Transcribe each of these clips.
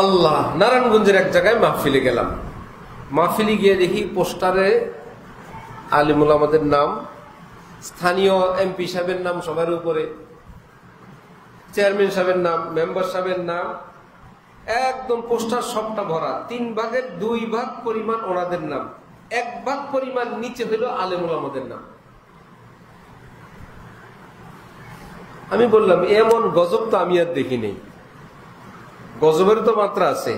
আল্লাহ, নারায়ণগঞ্জের এক জায়গায় মাহফিলে গেলাম। মাহফিলে গিয়ে দেখি পোস্টারে আলিমুল আমাদের নাম, স্থানীয় এমপি সাহেবের নাম সবার উপরে, চেয়ারম্যান সাহেবের নাম, মেম্বার সাহেবের নাম, একদম পোস্টার সবটা ভরা। 3 ভাগের 2 ভাগ পরিমাণ ওনাদের নাম, 1 ভাগ পরিমাণ নিচে হইল আলিমুল আমাদের নাম। আমি বললাম এমন গজব তো আমি আর দেখি নেই, গজবের তো মাত্রা আছে।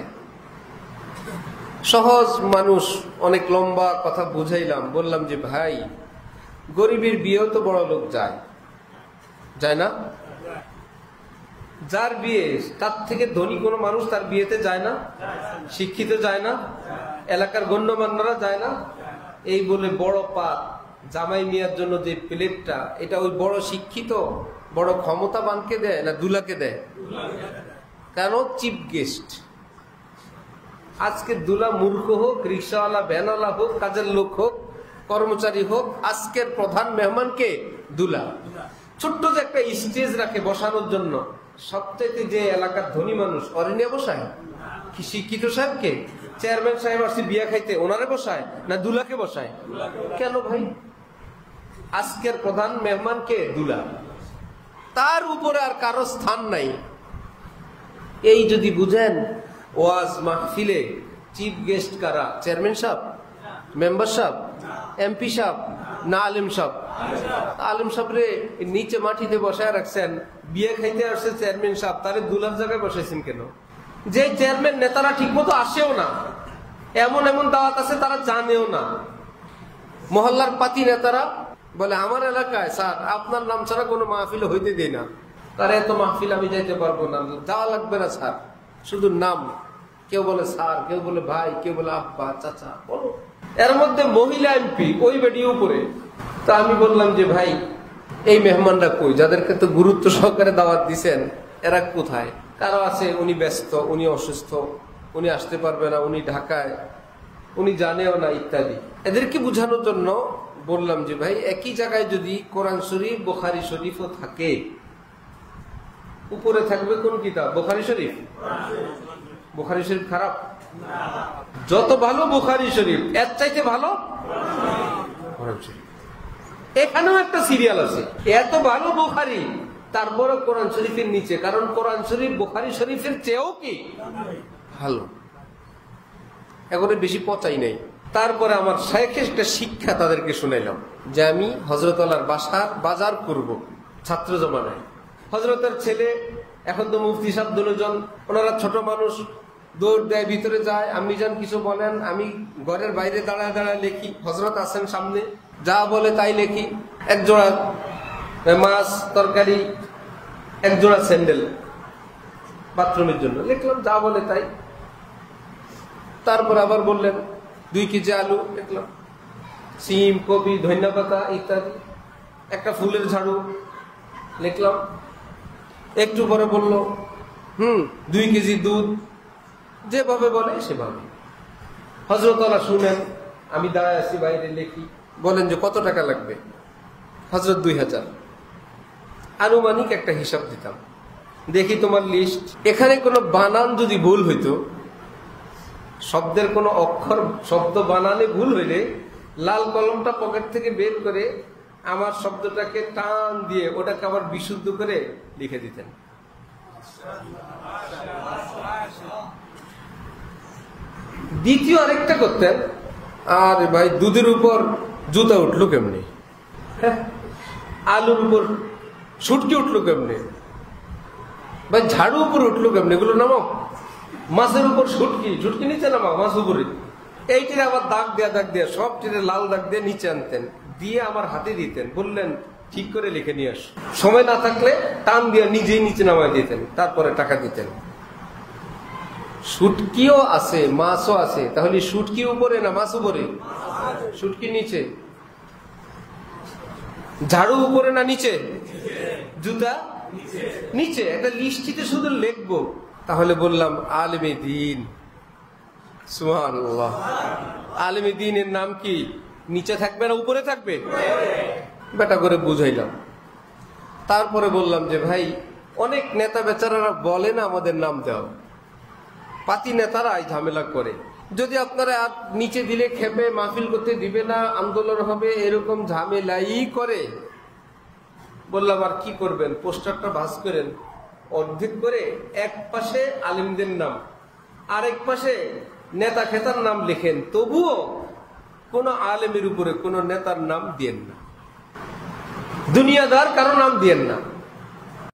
সহজ মানুষ, অনেক লম্বা কথা বুঝাইলাম, বললাম যে ভাই, গরিবের বিয়েও তো বড় লোক যায়, যায় না? যার বিয়ে, তার থেকে ধনী কোনো মানুষ তার বিয়েতে যায় না? শিক্ষিত যায় না? এলাকার গণ্যমান্যরা যায় না? এই বলে বড় পাত জামাই মিয়ার জন্য যে প্লেটটা, এটা ওই বড় শিক্ষিত বড় ক্ষমতাবানকে দেয় না দুলাকে দেয়? কেন? Chief guest. আজকে দুলা মূর্খ হোক, রিক্সাওয়ালা, ভ্যানওয়ালা হোক, কাজের লোক হোক, কর্মচারী হোক, আজকের প্রধান মেহমানকে দুলা। ছোট্ট যে একটা স্টেজ রাখে বসানোর জন্য, সবচাইতে যে এলাকার ধনী মানুষ অরণ্যে বসায় কি শিক্ষিত সাহেবকে? চেয়ারম্যান সাহেব আসছে বিয়া খাইতে, ওনারে বসায় না দুলাকে বসায়? কেন ভাই? আজকের প্রধান মেহমানকে দুলা, তার উপরে আর কারো স্থান নাই। এই যদি বুঝেন, ওয়াজ মাহফিলে চিফ গেস্ট কারা? চেয়ারম্যান সাহেব, মেম্বার সাহেব, এমপি সাহেব না আলিম সাহেব? আলিম সাহেবরে নিচে মাটিতে বসায় রাখছেন, বিয়ে খাইতে আসছে চেয়ারম্যান সাহেব, তারে দুলার জায়গায় বসাইছেন কেন? যে চেয়ারম্যান নেতারা ঠিক মতো আসেও না, এমন এমন দাওয়াত আছে তারা জানেও না। মহল্লার পাতি নেতারা বলে আমার এলাকায় স্যার আপনার নাম ছাড়া কোনো মাহফিল হইতে দেয় না, তার এত মাহফিল আমি যাইতে পারবো না, যাওয়া লাগবে না স্যার, শুধু নাম। কেউ বলে স্যার, কেউ বলে ভাই, কেউ বলে আব্বা, চাচা, বলো। এর মধ্যে মহিলা এমপি ওই বেডিয়ে উপরে। তা আমি বললাম যে ভাই, এই মেহমানরা কই? যাদেরকে তো গুরুত্ব সহকারে দাওয়াত দিছেন, এরা কোথায়? কারো আছে উনি ব্যস্ত, উনি অসুস্থ, উনি আসতে পারবে না, উনি ঢাকায়, উনি জানেও না, ইত্যাদি। এদেরকে বোঝানোর জন্য বললাম যে ভাই, একই জায়গায় যদি কোরআন শরীফ, বুখারী শরীফও থাকে, উপরে থাকবে কোন কিতাব? বুখারী শরীফ। বুখারী শরীফ খারাপ? যত ভালো বুখারী শরীফ, এর চাইতে ভালো কোরআন শরীফ। এখানেও একটা সিরিয়াল আছে, এত ভালো বুখারী, তারপরে কোরআন শরীফের নিচে, কারণ কোরআন শরীফ বুখারী শরীফের চেয়েও কি ভালো। এখনো বেশি পচাই নাই। তারপরে আমার শাইখের একটা শিক্ষা তাদেরকে শুনাইলাম যে আমি হযরত আল্লাহর বাজার করব ছাত্র জমানায়। হযরতের ছেলে, এখন তো মুফতি সাহেব দুজন, ওনারা ছোট মানুষ, দৌড় দেয়, ভিতরে যায়, আম্মি যান কিছু বলেন, আমি ঘরের বাইরে দাঁড়ায় দাঁড়ায় লিখি, হযরত আছেন সামনে, যা বলে তাই লিখি। এক জোড়া মাছ তরকারি, এক জোড়া স্যান্ডেল বাথরুমের জন্য লিখলাম, যা বলে তাই। তারপর আবার বললেন 2 কেজি আলু লিখলাম, সিম, কপি, ধন্যপাতা ইত্যাদি, একটা ফুলের ঝাড়ু লিখলাম। একটু পরে বলল 2 কেজি দুধ, যেভাবে বলে সেভাবে। হযরত আল্লাহ শুনেন, আমি দাঁড়ায় আছি বাইরে লিখি। বলেন যে কত টাকা লাগবে? হযরত 2000। আনুমানিক একটা হিসাব দিতাম, দেখি তোমার লিস্ট, এখানে কোনো বানান যদি ভুল হইতো, শব্দের কোনো অক্ষর, শব্দ বানানে ভুল হইলে লাল কলমটা পকেট থেকে বের করে আমার শব্দটাকে টান দিয়ে ওটাকে আবার বিশুদ্ধ করে লিখে দিতেন। দ্বিতীয় আরেকটা করতেন, আর ভাই দুধের উপর জুতা উঠলো কেমনি, আলুর উপর শুটকি উঠলো কেমনি, ভাই ঝাড়ু উপর উঠলো কেমনি, এগুলো নামাও। মাছের উপর শুটকি, শুটকি নিচে নামাও, মাছ উপরে। এই টিরে আবার দাগ দেয়া সব টিরে লাল দাগ দিয়ে নিচে আনতেন, দিয়ে আমার হাতে দিতেন, বললেন ঠিক করে লিখে নিয়ে আস। সময় না থাকলে টান দিয়ে নিজেই নিচে নামাই দিতেন, তারপরে টাকা দিতেন। শুটকিও আছে, মাছও আছে, তাহলে শুটকি উপরে না মাছ উপরে? শুটকি নিচে। ঝাড়ু উপরে না নিচে? জুতা নিচে। একটা লিস্টিতে শুধু লিখবো, তাহলে বললাম আলেমে দ্বীন। সুবহানাল্লাহ। আলেমে দ্বীনের নাম কি? নিচে থাকবে না উপরে থাকবে? বেটা করে বুঝাইলাম। তারপরে বললাম যে ভাই, অনেক নেতা বেচারারা বলে না আমাদের নাম দাও, পাতি নেতারাই ঝামেলা করে। যদি আপনারা আর নিচে দিলে খেপে, মাহফিল করতে দিবে না, আন্দোলন হবে, এরকম ঝামেলাই করে, বললাম আর কি করবেন, পোস্টারটা ভাঁজ করেন, অর্ধেক করে এক পাশে আলেমদের নাম, আরেক পাশে নেতা খেতার নাম লিখেন, তবুও কোন আলেমের উপরে কোন নেতার নাম দিয়েন না, দুনিয়াদার কারো নাম দিয়েন না।